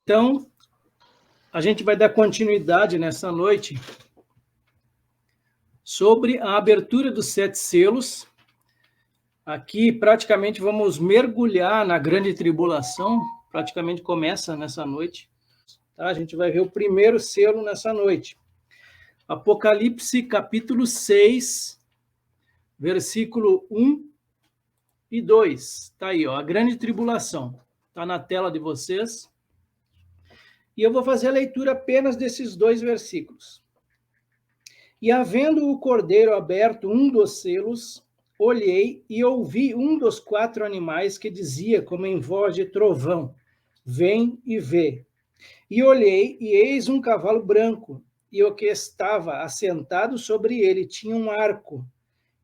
Então, a gente vai dar continuidade nessa noite sobre a abertura dos 7 selos. Aqui, praticamente, vamos mergulhar na grande tribulação, praticamente começa nessa noite. Tá? A gente vai ver o primeiro selo nessa noite. Apocalipse, capítulo 6, versículo 1 e 2. Está aí, ó, a grande tribulação. Está na tela de vocês. E eu vou fazer a leitura apenas desses 2 versículos. E havendo o cordeiro aberto um dos selos, olhei e ouvi um dos 4 animais que dizia, como em voz de trovão, vem e vê. E olhei, e eis um cavalo branco, e o que estava assentado sobre ele tinha um arco,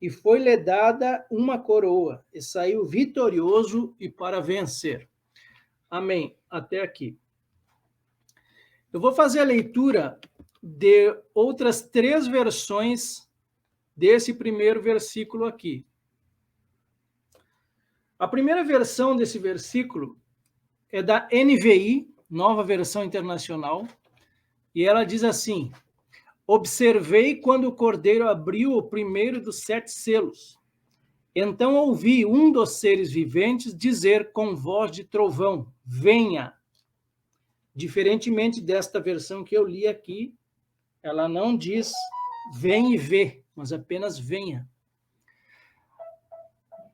e foi-lhe dada uma coroa, e saiu vitorioso e para vencer. Amém. Até aqui. Eu vou fazer a leitura de outras 3 versões desse primeiro versículo aqui. A primeira versão desse versículo é da NVI, Nova Versão Internacional, e ela diz assim: observei quando o cordeiro abriu o primeiro dos 7 selos. Então ouvi um dos seres viventes dizer com voz de trovão, venha. Diferentemente desta versão que eu li aqui, ela não diz vem e vê, mas apenas venha.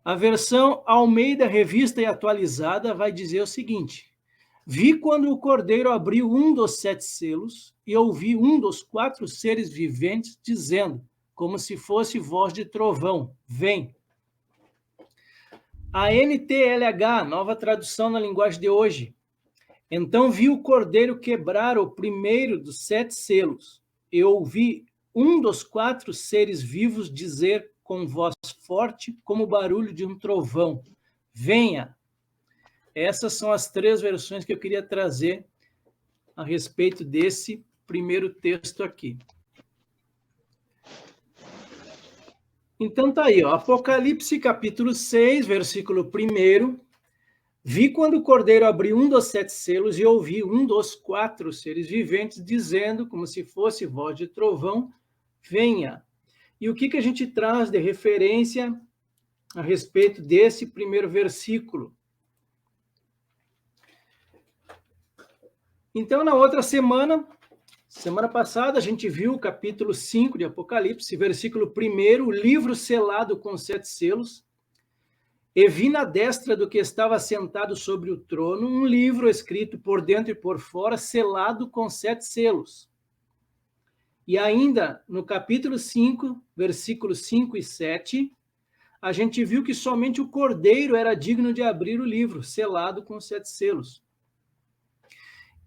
A versão Almeida Revista e Atualizada vai dizer o seguinte: vi quando o cordeiro abriu um dos 7 selos e ouvi um dos 4 seres viventes dizendo, como se fosse voz de trovão, vem. A NTLH, nova tradução na linguagem de hoje. Então vi o cordeiro quebrar o primeiro dos 7 selos. E ouvi um dos 4 seres vivos dizer com voz forte, como o barulho de um trovão, venha. Essas são as 3 versões que eu queria trazer a respeito desse primeiro texto aqui. Então tá aí, ó, Apocalipse capítulo 6, versículo 1. Vi quando o cordeiro abriu um dos 7 selos e ouvi um dos 4 seres viventes dizendo, como se fosse voz de trovão, venha. E o que a gente traz de referência a respeito desse primeiro versículo? Então, na outra semana passada, a gente viu o capítulo 5 de Apocalipse, versículo 1, o livro selado com 7 selos. E vi na destra do que estava sentado sobre o trono um livro escrito por dentro e por fora, selado com 7 selos. E ainda no capítulo 5, versículos 5 e 7, a gente viu que somente o cordeiro era digno de abrir o livro, selado com 7 selos.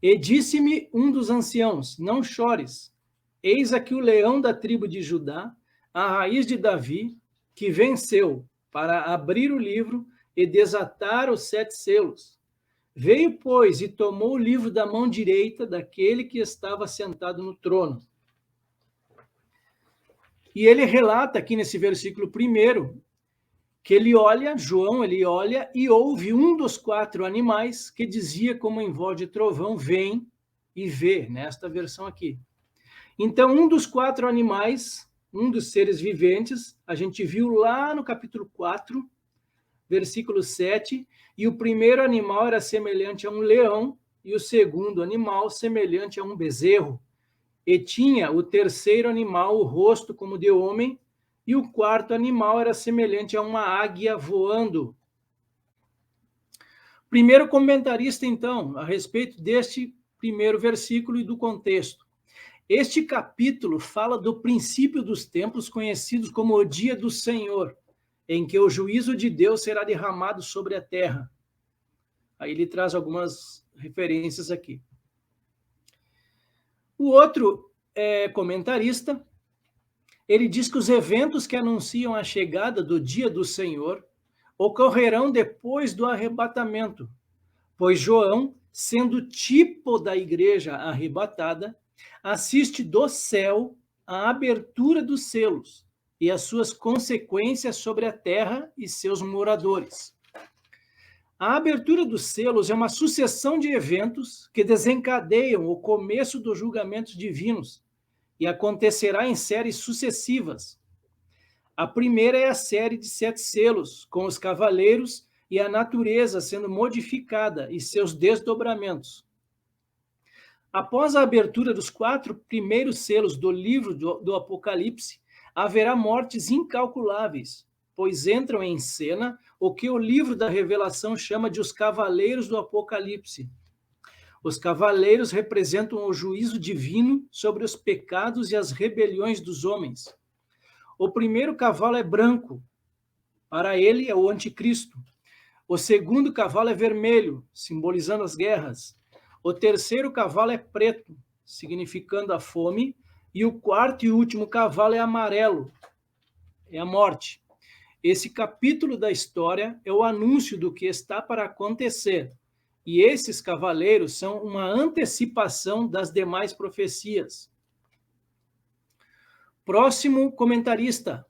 E disse-me um dos anciãos, não chores, eis aqui o leão da tribo de Judá, a raiz de Davi, que venceu para abrir o livro e desatar os 7 selos. Veio, pois, e tomou o livro da mão direita daquele que estava sentado no trono. E ele relata aqui nesse versículo 1, que ele olha, João, ele olha e ouve um dos 4 animais que dizia como em voz de trovão, vem e vê, nesta versão aqui. Então, um dos 4 animais, um dos seres viventes, a gente viu lá no capítulo 4, versículo 7, e o primeiro animal era semelhante a um leão, e o segundo animal semelhante a um bezerro. E tinha o terceiro animal o rosto como de homem, e o quarto animal era semelhante a uma águia voando. Primeiro comentarista, então, a respeito deste primeiro versículo e do contexto. Este capítulo fala do princípio dos tempos conhecidos como o dia do Senhor, em que o juízo de Deus será derramado sobre a terra. Aí ele traz algumas referências aqui. O outro comentarista, ele diz que os eventos que anunciam a chegada do dia do Senhor ocorrerão depois do arrebatamento, pois João, sendo tipo da igreja arrebatada, assiste do céu a abertura dos selos e as suas consequências sobre a terra e seus moradores. A abertura dos selos é uma sucessão de eventos que desencadeiam o começo dos julgamentos divinos e acontecerá em séries sucessivas. A primeira é a série de 7 selos, com os cavaleiros e a natureza sendo modificada e seus desdobramentos. Após a abertura dos 4 primeiros selos do livro do Apocalipse, haverá mortes incalculáveis, pois entram em cena o que o livro da Revelação chama de os cavaleiros do Apocalipse. Os cavaleiros representam o juízo divino sobre os pecados e as rebeliões dos homens. O primeiro cavalo é branco, para ele é o anticristo. O segundo cavalo é vermelho, simbolizando as guerras. O terceiro cavalo é preto, significando a fome. E o quarto e último cavalo é amarelo, é a morte. Esse capítulo da história é o anúncio do que está para acontecer. E esses cavaleiros são uma antecipação das demais profecias. Próximo comentarista.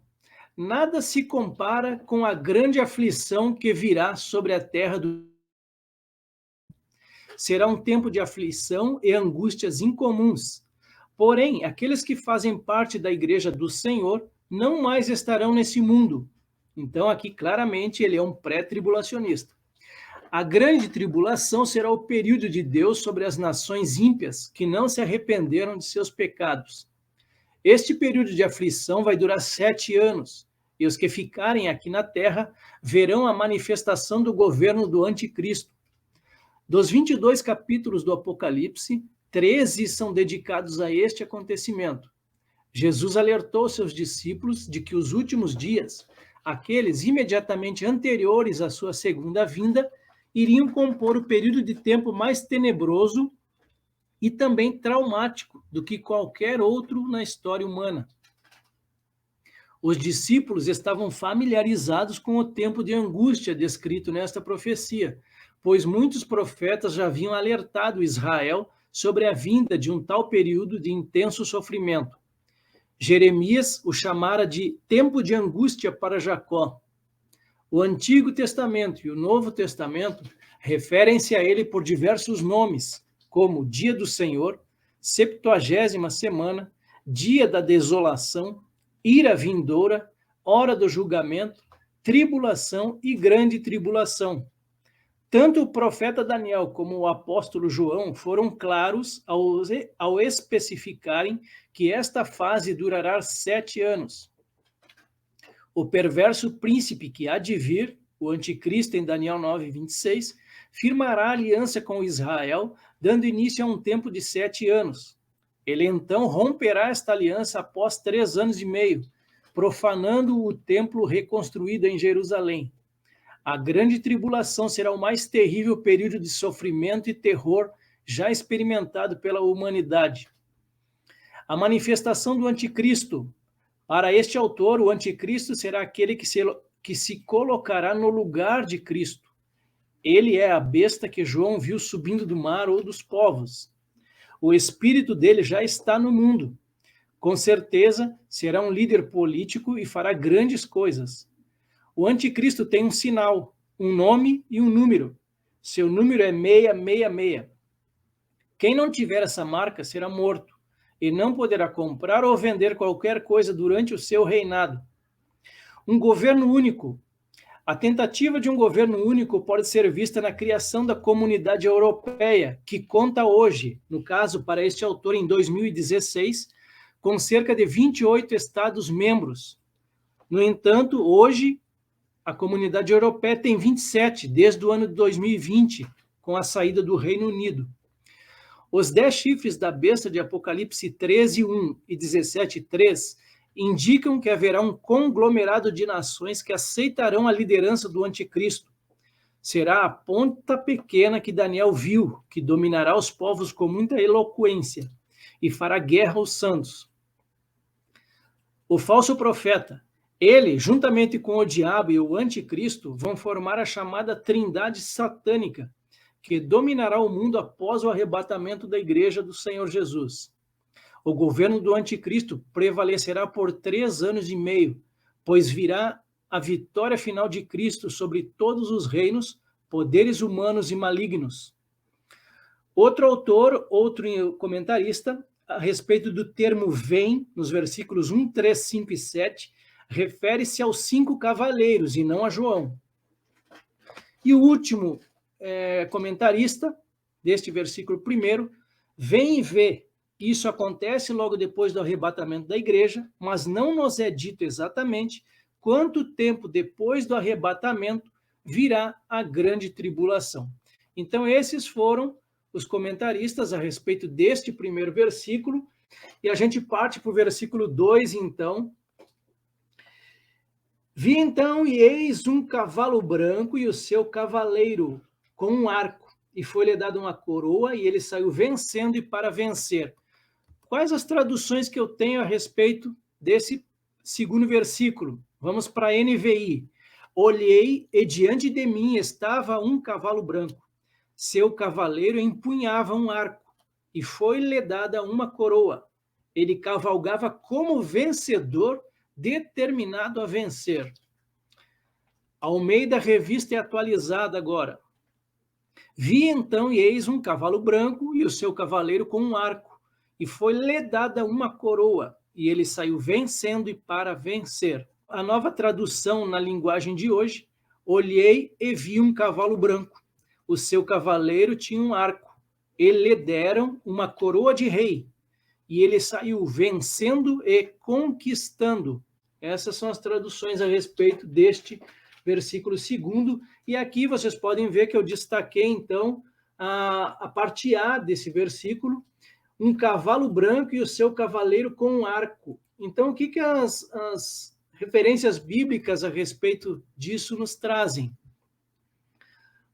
Nada se compara com a grande aflição que virá sobre a terra do... Será um tempo de aflição e angústias incomuns. Porém, aqueles que fazem parte da igreja do Senhor não mais estarão nesse mundo. Então, aqui, claramente, ele é um pré-tribulacionista. A grande tribulação será o período de Deus sobre as nações ímpias que não se arrependeram de seus pecados. Este período de aflição vai durar 7 anos, e os que ficarem aqui na terra verão a manifestação do governo do anticristo. Dos 22 capítulos do Apocalipse, 13 são dedicados a este acontecimento. Jesus alertou seus discípulos de que os últimos dias, aqueles imediatamente anteriores à sua segunda vinda, iriam compor o período de tempo mais tenebroso e também traumático do que qualquer outro na história humana. Os discípulos estavam familiarizados com o tempo de angústia descrito nesta profecia, pois muitos profetas já haviam alertado Israel sobre a vinda de um tal período de intenso sofrimento. Jeremias o chamara de tempo de angústia para Jacó. O Antigo Testamento e o Novo Testamento referem-se a ele por diversos nomes, como Dia do Senhor, 70ª semana, Dia da Desolação, Ira Vindoura, Hora do Julgamento, Tribulação e Grande Tribulação. Tanto o profeta Daniel como o apóstolo João foram claros ao especificarem que esta fase durará 7 anos. O perverso príncipe que há de vir, o anticristo em Daniel 9:26, firmará aliança com Israel, dando início a um tempo de 7 anos. Ele então romperá esta aliança após 3 anos e meio, profanando o templo reconstruído em Jerusalém. A grande tribulação será o mais terrível período de sofrimento e terror já experimentado pela humanidade. A manifestação do anticristo. Para este autor, o anticristo será aquele que se colocará no lugar de Cristo. Ele é a besta que João viu subindo do mar ou dos povos. O espírito dele já está no mundo. Com certeza, será um líder político e fará grandes coisas. O anticristo tem um sinal, um nome e um número. Seu número é 666. Quem não tiver essa marca será morto e não poderá comprar ou vender qualquer coisa durante o seu reinado. Um governo único. A tentativa de um governo único pode ser vista na criação da Comunidade Europeia, que conta hoje, no caso para este autor em 2016, com cerca de 28 Estados-membros. No entanto, hoje, a Comunidade Europeia tem 27, desde o ano de 2020, com a saída do Reino Unido. Os 10 chifres da besta de Apocalipse 13:1 e 17:3 indicam que haverá um conglomerado de nações que aceitarão a liderança do anticristo. Será a ponta pequena que Daniel viu, que dominará os povos com muita eloquência e fará guerra aos santos. O falso profeta. Ele, juntamente com o diabo e o anticristo, vão formar a chamada trindade satânica, que dominará o mundo após o arrebatamento da igreja do Senhor Jesus. O governo do anticristo prevalecerá por 3 anos e meio, pois virá a vitória final de Cristo sobre todos os reinos, poderes humanos e malignos. Outro autor, outro comentarista, a respeito do termo vem, nos versículos 1, 3, 5 e 7, refere-se aos 5 cavaleiros e não a João. E o último comentarista deste versículo 1, vem e vê. Isso acontece logo depois do arrebatamento da igreja, mas não nos é dito exatamente quanto tempo depois do arrebatamento virá a grande tribulação. Então, esses foram os comentaristas a respeito deste primeiro versículo, e a gente parte para o versículo 2, então. Vi então, e eis um cavalo branco e o seu cavaleiro com um arco, e foi-lhe dada uma coroa, e ele saiu vencendo e para vencer. Quais as traduções que eu tenho a respeito desse segundo versículo? Vamos para a NVI. Olhei, e diante de mim estava um cavalo branco. Seu cavaleiro empunhava um arco, e foi-lhe dada uma coroa. Ele cavalgava como vencedor, determinado a vencer. Almeida Revista é atualizada agora. Vi então, e eis um cavalo branco, e o seu cavaleiro com um arco, e foi-lhe dada uma coroa, e ele saiu vencendo e para vencer. A nova tradução na linguagem de hoje, olhei e vi um cavalo branco. O seu cavaleiro tinha um arco. Ele lhe deram uma coroa de rei, e ele saiu vencendo e conquistando. Essas são as traduções a respeito deste versículo 2, e aqui vocês podem ver que eu destaquei, então, a parte A desse versículo, um cavalo branco e o seu cavaleiro com um arco. Então, o que as referências bíblicas a respeito disso nos trazem?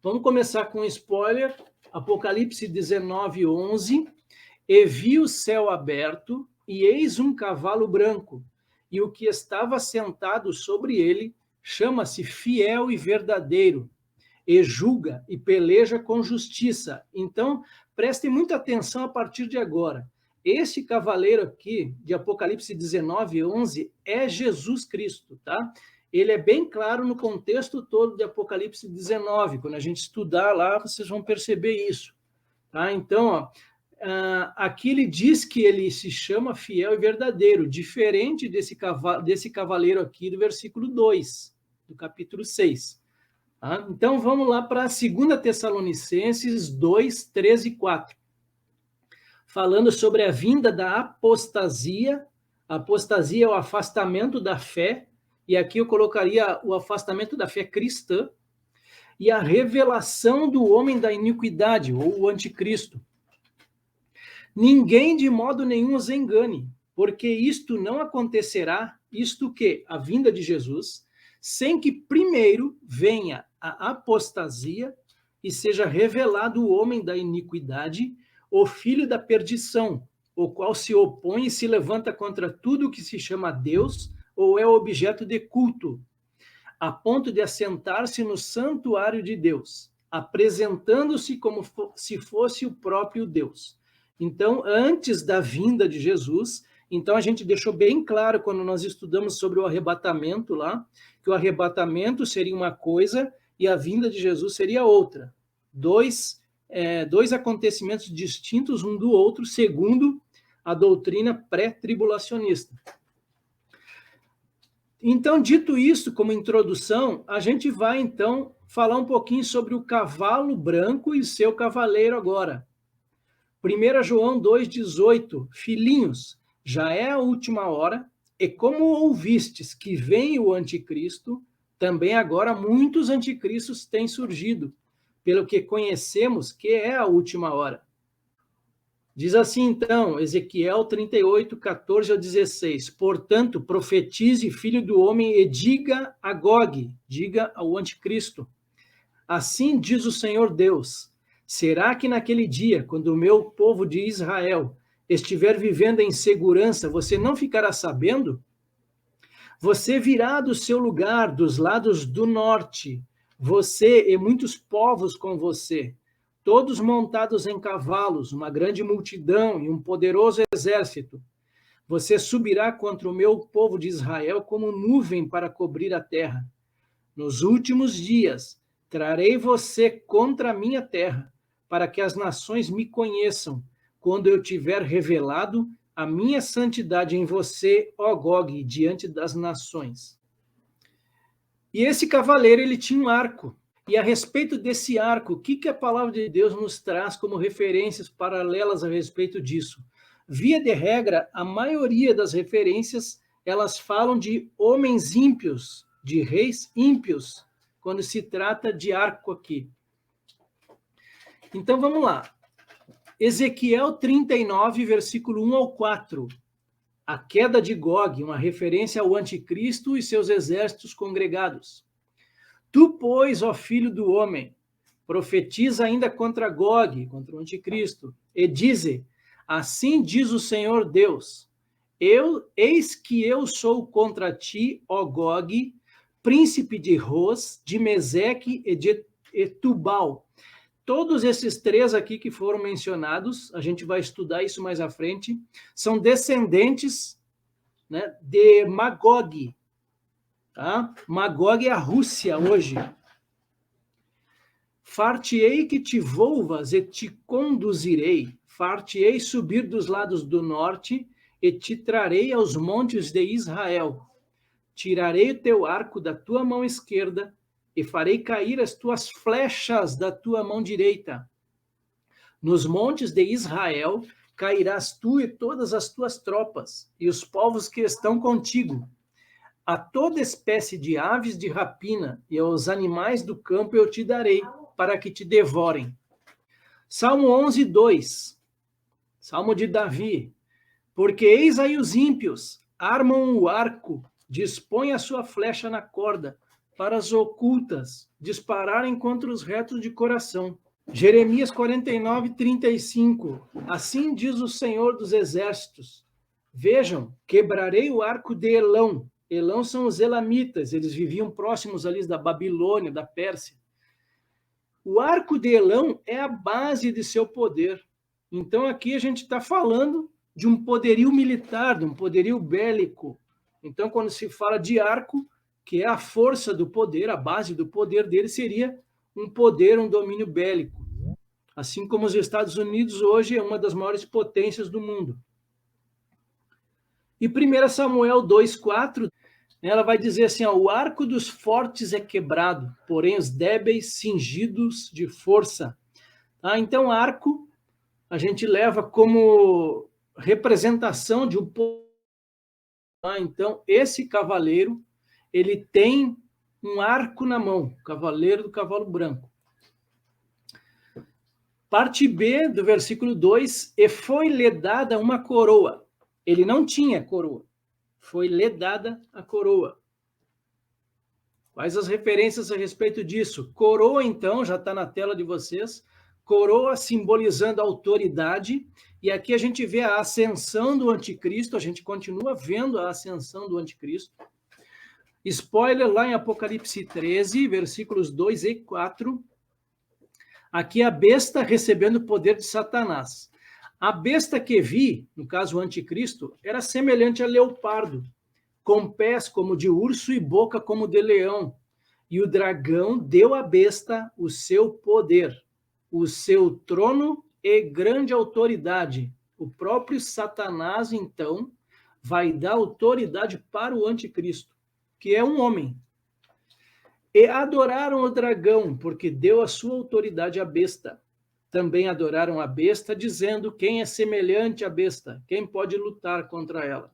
Vamos começar com um spoiler, Apocalipse 19, 11. E vi o céu aberto, e eis um cavalo branco, e o que estava sentado sobre ele chama-se Fiel e Verdadeiro, e julga e peleja com justiça. Então, prestem muita atenção a partir de agora. Esse cavaleiro aqui, de Apocalipse 19, 11, é Jesus Cristo, tá? Ele é bem claro no contexto todo de Apocalipse 19. Quando a gente estudar lá, vocês vão perceber isso, tá? Então, aqui ele diz que ele se chama fiel e verdadeiro, diferente desse cavaleiro aqui do versículo 2, do capítulo 6. Tá? Então, vamos lá para 2 Tessalonicenses 2, 13 e 4. Falando sobre a vinda da apostasia. A apostasia é o afastamento da fé, e aqui eu colocaria o afastamento da fé cristã, e a revelação do homem da iniquidade, ou o anticristo. Ninguém de modo nenhum os engane, porque isto não acontecerá, isto que, a vinda de Jesus, sem que primeiro venha a apostasia e seja revelado o homem da iniquidade, o filho da perdição, o qual se opõe e se levanta contra tudo que se chama Deus ou é objeto de culto, a ponto de assentar-se no santuário de Deus, apresentando-se como se fosse o próprio Deus. Então, antes da vinda de Jesus, então a gente deixou bem claro quando nós estudamos sobre o arrebatamento lá, que o arrebatamento seria uma coisa e a vinda de Jesus seria outra. Dois acontecimentos distintos um do outro, segundo a doutrina pré-tribulacionista. Então, dito isso como introdução, a gente vai, então, falar um pouquinho sobre o cavalo branco e seu cavaleiro agora. 1 João 2,18, filhinhos, já é a última hora, e como ouvistes que vem o anticristo, também agora muitos anticristos têm surgido, pelo que conhecemos que é a última hora. Diz assim, então, Ezequiel 38, 14 ao 16, portanto, profetize, filho do homem, e diga a Gog, diga ao anticristo, assim diz o Senhor Deus, será que naquele dia, quando o meu povo de Israel estiver vivendo em segurança, você não ficará sabendo? Você virá do seu lugar, dos lados do norte, você e muitos povos com você, todos montados em cavalos, uma grande multidão e um poderoso exército. Você subirá contra o meu povo de Israel como nuvem para cobrir a terra. Nos últimos dias, Trarei você contra a minha terra, para que as nações me conheçam, quando eu tiver revelado a minha santidade em você, ó Gog, diante das nações. E esse cavaleiro, ele tinha um arco. E a respeito desse arco, o que a palavra de Deus nos traz como referências paralelas a respeito disso? Via de regra, a maioria das referências, elas falam de homens ímpios, de reis ímpios, quando se trata de arco aqui. Então, vamos lá. Ezequiel 39, versículo 1 ao 4. A queda de Gog, uma referência ao anticristo e seus exércitos congregados. Tu, pois, ó filho do homem, profetiza ainda contra Gog, contra o anticristo, e dize, assim diz o Senhor Deus, eis que eu sou contra ti, ó Gog, príncipe de Ros, de Meseque e de Tubal. Todos esses três aqui que foram mencionados, a gente vai estudar isso mais à frente, são descendentes, né, de Magog. Tá? Magog é a Rússia hoje. Far-te-ei que te volvas e te conduzirei, far-te-ei subir dos lados do norte e te trarei aos montes de Israel. Tirarei o teu arco da tua mão esquerda e farei cair as tuas flechas da tua mão direita. Nos montes de Israel cairás tu e todas as tuas tropas, e os povos que estão contigo. A toda espécie de aves de rapina e aos animais do campo eu te darei, para que te devorem. Salmo 11, 2. Salmo de Davi. Porque eis aí os ímpios, armam o arco, dispõem a sua flecha na corda, para as ocultas dispararem contra os retos de coração. Jeremias 49, 35. Assim diz o Senhor dos Exércitos. Vejam, quebrarei o arco de Elão. Elão são os elamitas, eles viviam próximos ali da Babilônia, da Pérsia. O arco de Elão é a base de seu poder. Então aqui a gente está falando de um poderio militar, de um poderio bélico. Então quando se fala de arco, que é a força do poder, a base do poder dele seria um poder, um domínio bélico. Assim como os Estados Unidos hoje é uma das maiores potências do mundo. E 1 Samuel 2,4, ela vai dizer assim, ó, o arco dos fortes é quebrado, porém os débeis cingidos de força. Tá? Então, arco a gente leva como representação de um povo. Tá? Então, esse cavaleiro, ele tem um arco na mão, cavaleiro do cavalo branco. Parte B do versículo 2, e foi-lhe dada uma coroa. Ele não tinha coroa, foi-lhe dada a coroa. Quais as referências a respeito disso? Coroa, então, já está na tela de vocês, coroa simbolizando a autoridade, e aqui a gente vê a ascensão do anticristo, a gente continua vendo a ascensão do anticristo. Spoiler lá em Apocalipse 13, versículos 2 e 4. Aqui a besta recebendo o poder de Satanás. A besta que vi, no caso o anticristo, era semelhante a leopardo, com pés como de urso e boca como de leão. E o dragão deu à besta o seu poder, o seu trono e grande autoridade. O próprio Satanás, então, vai dar autoridade para o anticristo, que é um homem. E adoraram o dragão, porque deu a sua autoridade à besta. Também adoraram a besta, dizendo, quem é semelhante à besta? Quem pode lutar contra ela?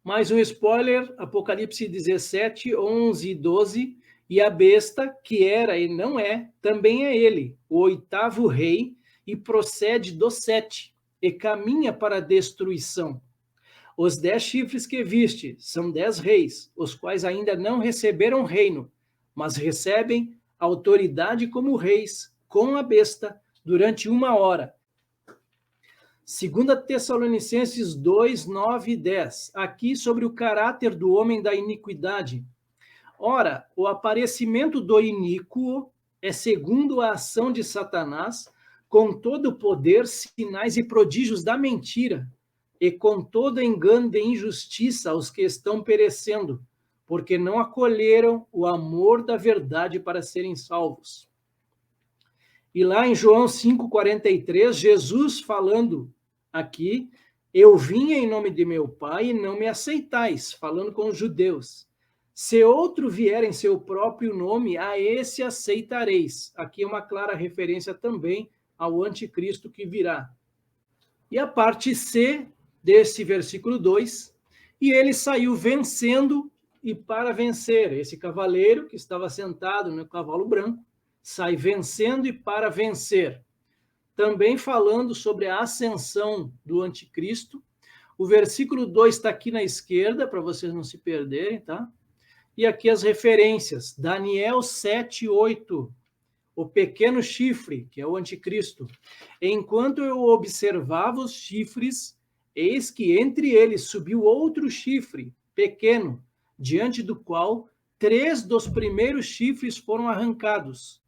Mais um spoiler, Apocalipse 17, 11 e 12. E a besta, que era e não é, também é ele, o oitavo rei, e procede do 7, e caminha para a destruição. Os 10 chifres que viste são 10 reis, os quais ainda não receberam reino, mas recebem autoridade como reis, com a besta, durante 1 hora. 2 Tessalonicenses 2, 9 e 10. Aqui sobre o caráter do homem da iniquidade. Ora, o aparecimento do iníquo é segundo a ação de Satanás, com todo o poder, sinais e prodígios da mentira, e com todo engano de injustiça aos que estão perecendo, porque não acolheram o amor da verdade para serem salvos. E lá em João 5,43, Jesus falando aqui, eu vim em nome de meu Pai e não me aceitais, falando com os judeus. Se outro vier em seu próprio nome, a esse aceitareis. Aqui é uma clara referência também ao anticristo que virá. E a parte C desse versículo 2, e ele saiu vencendo e para vencer. Esse cavaleiro que estava sentado no cavalo branco, sai vencendo e para vencer. Também falando sobre a ascensão do anticristo. O versículo 2 está aqui na esquerda, para vocês não se perderem, tá? E aqui as referências. Daniel 7:8. O pequeno chifre, que é o anticristo. Enquanto eu observava os chifres, eis que entre eles subiu outro chifre, pequeno, diante do qual 3 dos primeiros chifres foram arrancados.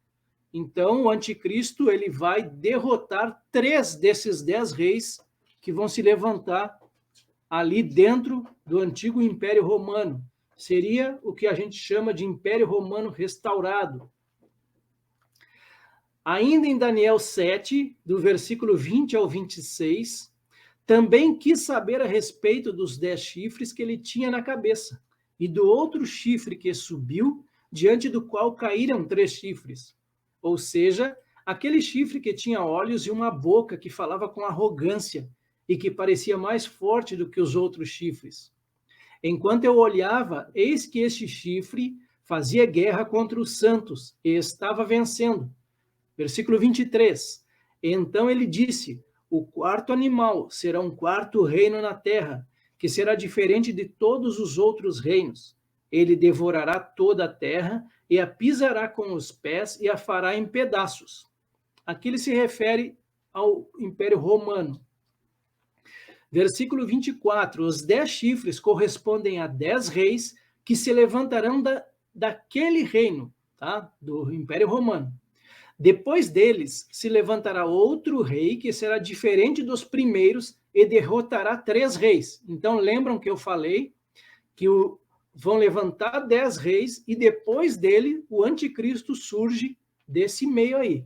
Então, o anticristo ele vai derrotar 3 desses 10 reis que vão se levantar ali dentro do antigo Império Romano. Seria o que a gente chama de Império Romano restaurado. Ainda em Daniel 7, do versículo 20 ao 26, também quis saber a respeito dos 10 chifres que ele tinha na cabeça, e do outro chifre que subiu, diante do qual caíram 3 chifres. Ou seja, aquele chifre que tinha olhos e uma boca que falava com arrogância e que parecia mais forte do que os outros chifres. Enquanto eu olhava, eis que este chifre fazia guerra contra os santos e estava vencendo. Versículo 23. Então ele disse, o quarto animal será um quarto reino na terra, que será diferente de todos os outros reinos. Ele devorará toda a terra e a pisará com os pés e a fará em pedaços. Aqui ele se refere ao Império Romano. Versículo 24. Os 10 chifres correspondem a 10 reis que se levantarão daquele reino, tá? Do Império Romano. Depois deles se levantará outro rei que será diferente dos primeiros e derrotará 3 reis. Então lembram que eu falei que vão levantar 10 reis e depois dele o anticristo surge desse meio aí.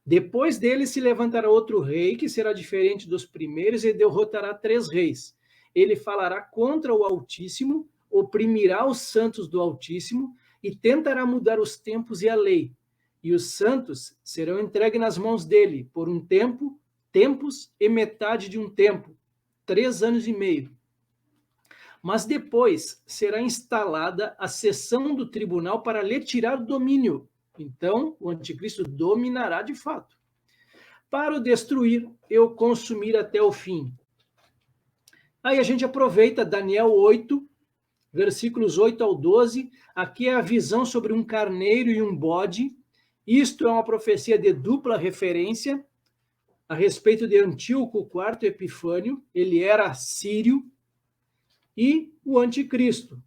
Depois dele se levantará outro rei que será diferente dos primeiros e derrotará 3 reis. Ele falará contra o Altíssimo, oprimirá os santos do Altíssimo e tentará mudar os tempos e a lei. E os santos serão entregues nas mãos dele por um tempo, tempos e metade de um tempo, 3 anos e meio. Mas depois será instalada a sessão do tribunal para lhe tirar o domínio. Então, o anticristo dominará de fato. Para o destruir e o consumir até o fim. Aí a gente aproveita Daniel 8, versículos 8 ao 12. Aqui é a visão sobre um carneiro e um bode. Isto é uma profecia de dupla referência a respeito de Antíoco IV Epifânio. Ele era sírio. E o anticristo.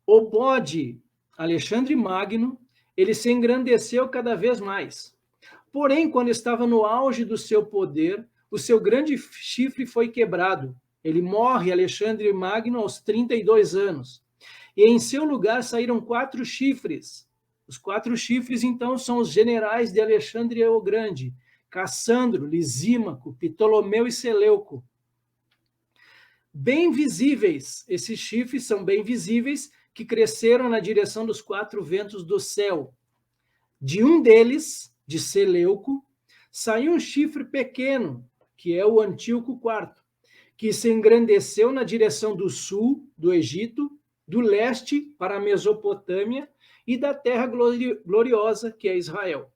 O bode, Alexandre Magno, ele se engrandeceu cada vez mais. Porém, quando estava no auge do seu poder, o seu grande chifre foi quebrado. Ele morre, Alexandre Magno, aos 32 anos. E em seu lugar saíram 4 chifres. Os 4 chifres, então, são os generais de Alexandre o Grande, Cassandro, Lisímaco, Ptolomeu e Seleuco. Bem visíveis, esses chifres são bem visíveis, que cresceram na direção dos 4 ventos do céu. De um deles, de Seleuco, saiu um chifre pequeno, que é o Antíoco IV, que se engrandeceu na direção do sul, do Egito, do leste para a Mesopotâmia e da terra gloriosa, que é Israel.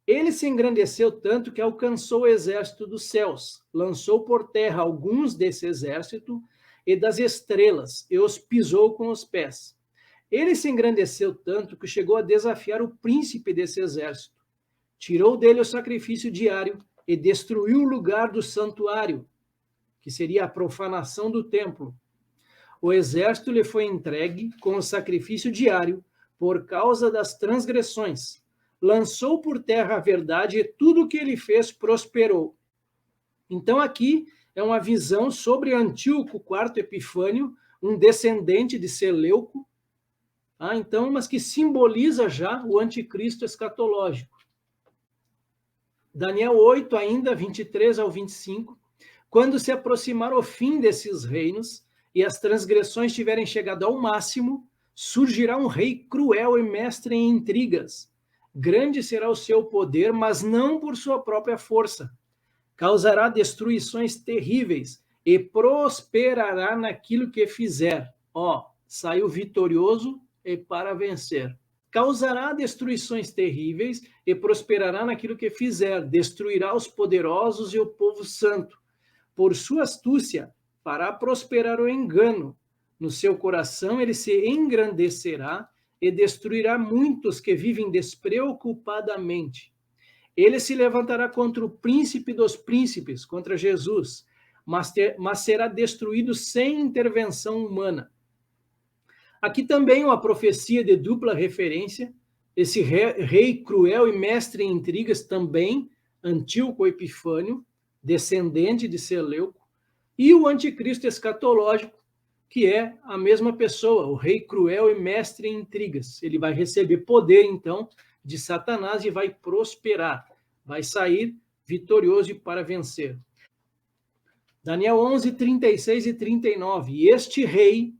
Ele se engrandeceu tanto que alcançou o exército dos céus, lançou por terra alguns desse exército e das estrelas, e os pisou com os pés. Ele se engrandeceu tanto que chegou a desafiar o príncipe desse exército. Tirou dele o sacrifício diário e destruiu o lugar do santuário, que seria a profanação do templo. O exército lhe foi entregue com o sacrifício diário por causa das transgressões. Lançou por terra a verdade e tudo o que ele fez prosperou. Então aqui é uma visão sobre Antíoco IV Epifânio, um descendente de Seleuco, então, mas que simboliza já o anticristo escatológico. Daniel 8, ainda, 23 ao 25, quando se aproximar o fim desses reinos e as transgressões tiverem chegado ao máximo, surgirá um rei cruel e mestre em intrigas. Grande será o seu poder, mas não por sua própria força. Causará destruições terríveis e prosperará naquilo que fizer. Saiu vitorioso e para vencer. Causará destruições terríveis e prosperará naquilo que fizer. Destruirá os poderosos e o povo santo. Por sua astúcia, fará prosperar o engano. No seu coração ele se engrandecerá e destruirá muitos que vivem despreocupadamente. Ele se levantará contra o príncipe dos príncipes, contra Jesus, mas será destruído sem intervenção humana. Aqui também uma profecia de dupla referência, esse rei cruel e mestre em intrigas também, Antíoco Epifânio, descendente de Seleuco, e o anticristo escatológico, que é a mesma pessoa, o rei cruel e mestre em intrigas. Ele vai receber poder, então, de Satanás e vai prosperar, vai sair vitorioso e para vencer. Daniel 11, 36 e 39. E este rei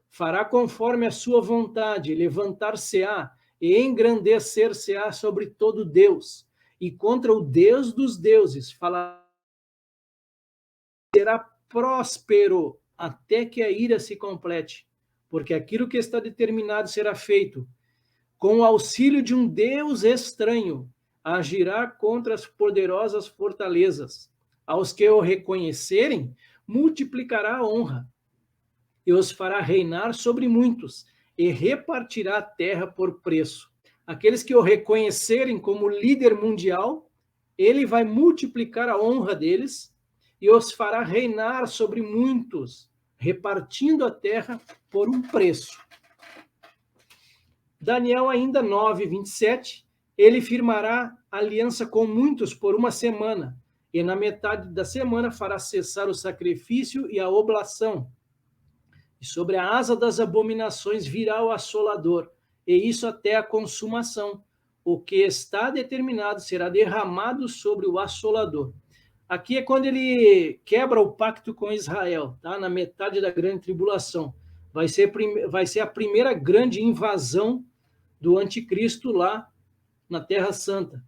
fará conforme a sua vontade, levantar-se-á e engrandecer-se-á sobre todo Deus, e contra o Deus dos deuses falará, será próspero até que a ira se complete, porque aquilo que está determinado será feito. Com o auxílio de um Deus estranho, agirá contra as poderosas fortalezas. Aos que o reconhecerem, multiplicará a honra, e os fará reinar sobre muitos, e repartirá a terra por preço. Aqueles que o reconhecerem como líder mundial, ele vai multiplicar a honra deles, e os fará reinar sobre muitos, repartindo a terra por um preço. Daniel ainda 9, 27, ele firmará aliança com muitos por uma semana, e na metade da semana fará cessar o sacrifício e a oblação. E sobre a asa das abominações virá o assolador, e isso até a consumação. O que está determinado será derramado sobre o assolador. Aqui é quando ele quebra o pacto com Israel, tá? Na metade da grande tribulação. Vai ser a primeira grande invasão do anticristo lá na Terra Santa.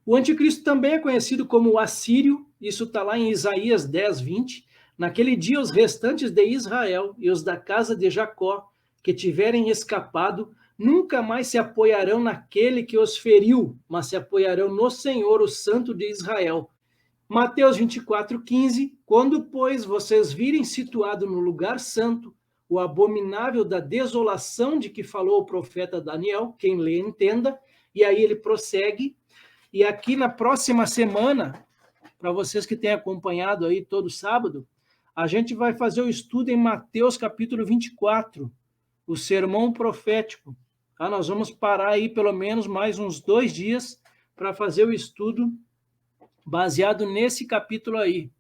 O anticristo também é conhecido como o assírio, isso está lá em Isaías 10, 20. Naquele dia os restantes de Israel e os da casa de Jacó, que tiverem escapado, nunca mais se apoiarão naquele que os feriu, mas se apoiarão no Senhor, o Santo de Israel. Mateus 24, 15. Quando, pois, vocês virem situado no lugar santo o abominável da desolação de que falou o profeta Daniel, quem lê entenda, e aí ele prossegue. E aqui na próxima semana, para vocês que têm acompanhado aí todo sábado, a gente vai fazer o estudo em Mateus capítulo 24, o sermão profético. Tá? Nós vamos parar aí pelo menos mais uns 2 dias para fazer o estudo baseado nesse capítulo aí.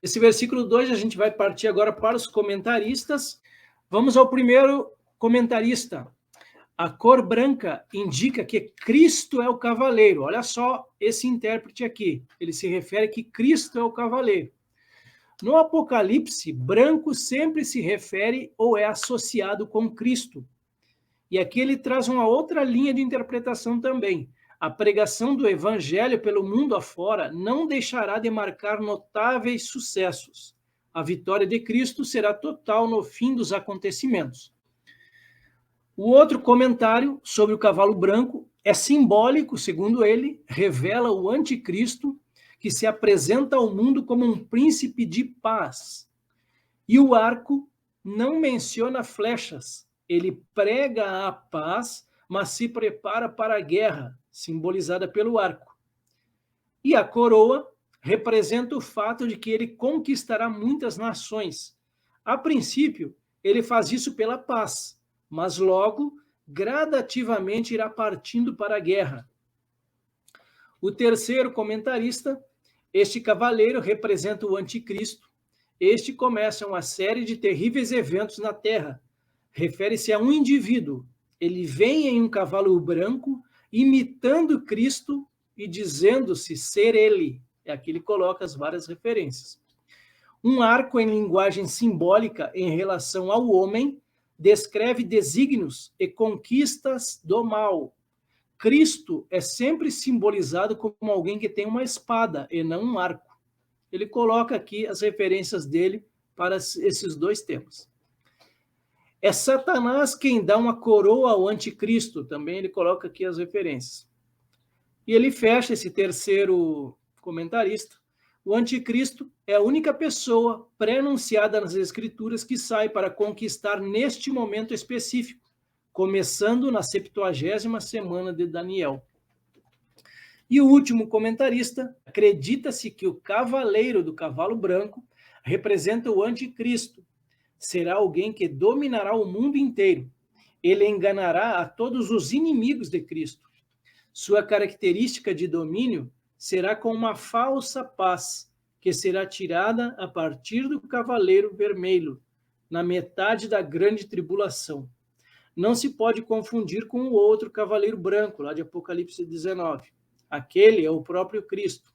Esse versículo 2 a gente vai partir agora para os comentaristas. Vamos ao primeiro comentarista. A cor branca indica que Cristo é o cavaleiro. Olha só esse intérprete aqui. Ele se refere que Cristo é o cavaleiro. No Apocalipse, branco sempre se refere ou é associado com Cristo. E aqui ele traz uma outra linha de interpretação também. A pregação do evangelho pelo mundo afora não deixará de marcar notáveis sucessos. A vitória de Cristo será total no fim dos acontecimentos. O outro comentário sobre o cavalo branco é simbólico, segundo ele, revela o anticristo que se apresenta ao mundo como um príncipe de paz. E o arco não menciona flechas. Ele prega a paz, mas se prepara para a guerra, simbolizada pelo arco. E a coroa representa o fato de que ele conquistará muitas nações. A princípio, ele faz isso pela paz, mas logo, gradativamente, irá partindo para a guerra. O terceiro comentarista, este cavaleiro representa o anticristo, Este começa uma série de terríveis eventos na Terra. Refere-se a um indivíduo. Ele vem em um cavalo branco, imitando Cristo e dizendo-se ser ele. É aqui ele coloca as várias referências. Um arco em linguagem simbólica em relação ao homem descreve desígnios e conquistas do mal. Cristo é sempre simbolizado como alguém que tem uma espada e não um arco. Ele coloca aqui as referências dele para esses dois temas. É Satanás quem dá uma coroa ao anticristo, também ele coloca aqui as referências. E ele fecha esse terceiro comentarista. O anticristo é a única pessoa pré-anunciada nas Escrituras que sai para conquistar neste momento específico, começando na 70ª semana de Daniel. E o último comentarista, acredita-se que o cavaleiro do cavalo branco representa o anticristo. Será alguém que dominará o mundo inteiro. Ele enganará a todos os inimigos de Cristo. Sua característica de domínio será com uma falsa paz, que será tirada a partir do cavaleiro vermelho, na metade da grande tribulação. Não se pode confundir com o outro cavaleiro branco, lá de Apocalipse 19. Aquele é o próprio Cristo.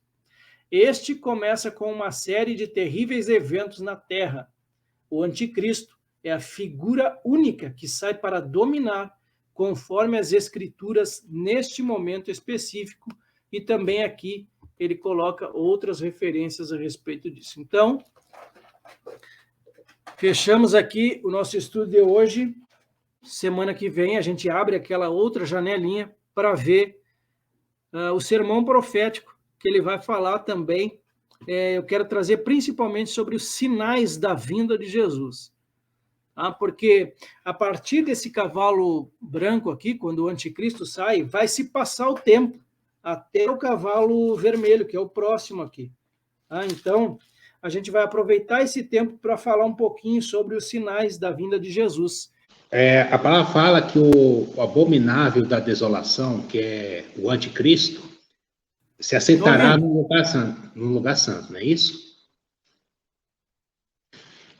Este começa com uma série de terríveis eventos na Terra. O anticristo é a figura única que sai para dominar, conforme as Escrituras, neste momento específico, e também aqui ele coloca outras referências a respeito disso. Então, fechamos aqui o nosso estudo de hoje. Semana que vem a gente abre aquela outra janelinha para ver o sermão profético, que ele vai falar também. Eu quero trazer principalmente sobre os sinais da vinda de Jesus. Porque a partir desse cavalo branco aqui, quando o anticristo sai, vai se passar o tempo até o cavalo vermelho, que é o próximo aqui. Então, a gente vai aproveitar esse tempo para falar um pouquinho sobre os sinais da vinda de Jesus. A palavra fala que o abominável da desolação, que é o anticristo, se assentará no lugar santo, não é isso?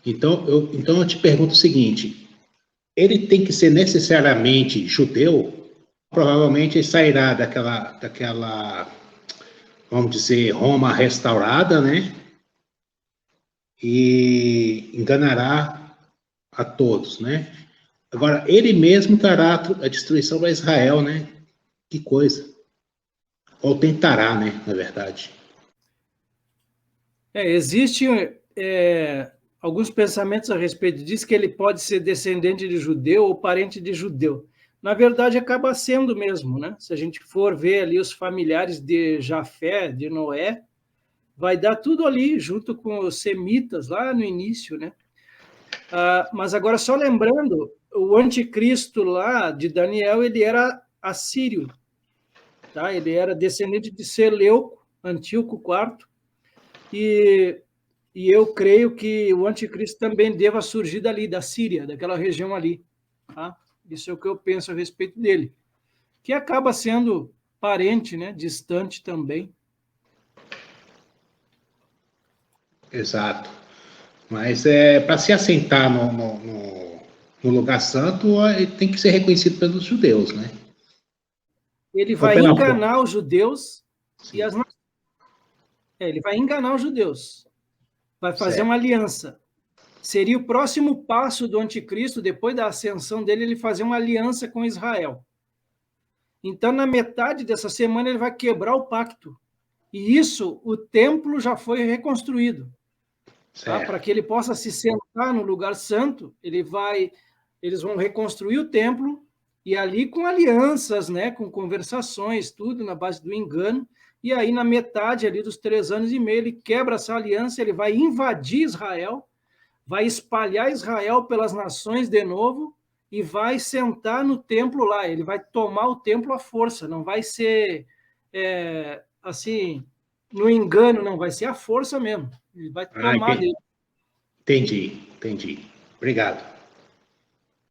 Então eu te pergunto o seguinte, ele tem que ser necessariamente judeu? Provavelmente ele sairá daquela, vamos dizer, Roma restaurada, né? E enganará a todos, né? Agora, ele mesmo trará a destruição para Israel, né? Que coisa. Ou tentará, né? Na verdade. Existem alguns pensamentos a respeito disso, que ele pode ser descendente de judeu ou parente de judeu. Na verdade, acaba sendo mesmo, né? Se a gente for ver ali os familiares de Jafé, de Noé, vai dar tudo ali, junto com os semitas, lá no início, né? Mas agora, só lembrando, o anticristo lá de Daniel, ele era assírio, tá? Ele era descendente de Seleuco, Antíoco IV, e eu creio que o anticristo também deva surgir dali, da Síria, daquela região ali, tá? Isso é o que eu penso a respeito dele, que acaba sendo parente, né? Distante também. Exato. Mas para se assentar no lugar santo, ele tem que ser reconhecido pelos judeus, né? Ele vai enganar os judeus e as nações. Ele vai enganar os judeus. Vai fazer uma aliança. Seria o próximo passo do anticristo, depois da ascensão dele, ele fazer uma aliança com Israel. Então, na metade dessa semana, ele vai quebrar o pacto. E isso, o templo já foi reconstruído. Tá? Para que ele possa se sentar no lugar santo, eles vão reconstruir o templo, e ali com alianças, né, com conversações, tudo na base do engano, e aí na metade ali dos 3 anos e meio, ele quebra essa aliança, ele vai invadir Israel, vai espalhar Israel pelas nações de novo, e vai sentar no templo lá, ele vai tomar o templo à força, não vai ser assim, no engano, não, vai ser à força mesmo, ele vai tomar dele. Entendi. Obrigado.